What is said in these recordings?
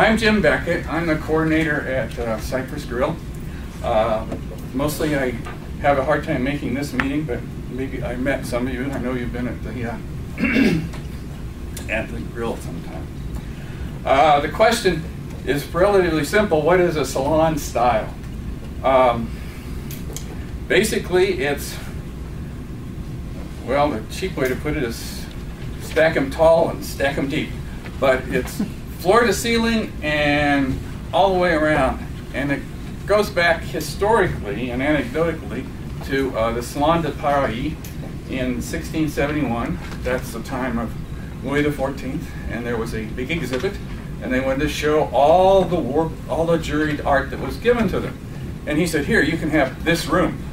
I'm Jim Beckett. I'm the coordinator at Cypress Grill. Mostly I have a hard time making this meeting, but maybe I met some of you. I know you've been at the at the grill sometime. The question is relatively simple. What is a salon style? Basically, it's, well, the cheap way to put it is stack them tall and stack them deep. But it's floor to ceiling and all the way around. And it goes back historically and anecdotally to the Salon de Paris in 1671. That's the time of Louis XIV, and there was a big exhibit, and they wanted to show all the work, all the juried art that was given to them. And he said, here, you can have this room.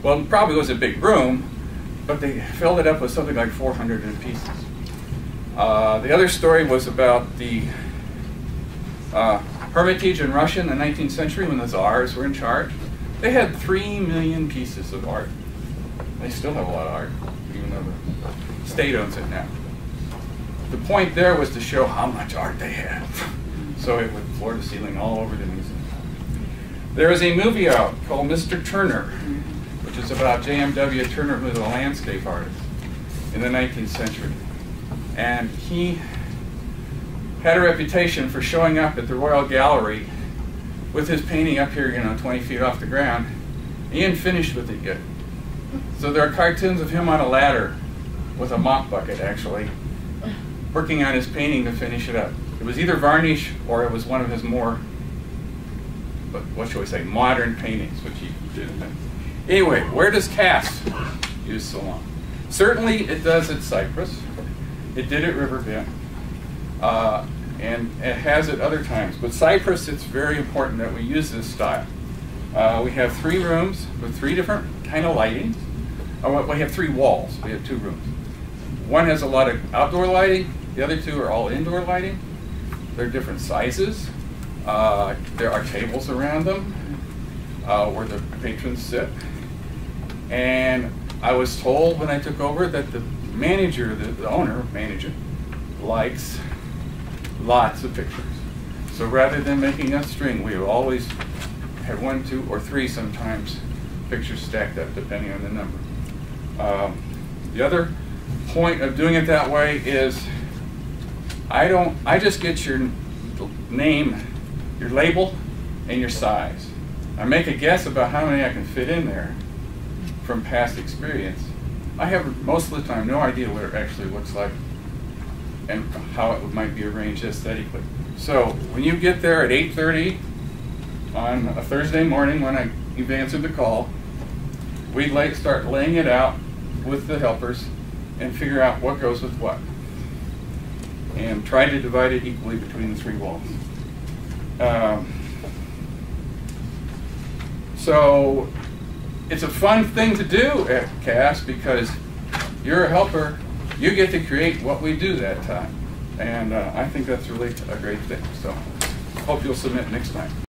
Well, it probably was a big room, but they filled it up with something like 400 pieces. The other story was about the Hermitage in Russia in the 19th century when the Tsars were in charge. They had 3 million pieces of art. They still have a lot of art, even though the state owns it now. The point there was to show how much art they had. So it went floor to ceiling all over the museum. There is a movie out called Mr. Turner, which is about J.M.W. Turner, who was a landscape artist in the 19th century. And he had a reputation for showing up at the Royal Gallery with his painting up here, 20 feet off the ground. He hadn't finished with it yet. So there are cartoons of him on a ladder with a mop bucket, actually, working on his painting to finish it up. It was either varnish or it was one of his more, what shall we say, modern paintings, which he did. Anyway, where does CAS use Salon? Certainly it does at Cypress. It did at River Bend. And it has at other times. But Cypress, it's very important that we use this style. We have 3 rooms with 3 different kind of lighting. We have 3 walls. We have 2 rooms. One has a lot of outdoor lighting. The other 2 are all indoor lighting. They're different sizes. There are tables around them where the patrons sit. And I was told when I took over that the manager, the owner, likes lots of pictures. So rather than making a string, we always have 1, 2, or 3 sometimes pictures stacked up depending on the number. The other point of doing it that way is I just get your name, your label, and your size. I make a guess about how many I can fit in there from past experience. I have most of the time no idea what it actually looks like and how it might be arranged aesthetically. So when you get there at 8:30 on a Thursday morning when you've answered the call, we start laying it out with the helpers and figure out what goes with what. And try to divide it equally between the 3 walls. So it's a fun thing to do at CAS because you're a helper. You get to create what we do that time. And I think that's really a great thing. So hope you'll submit next time.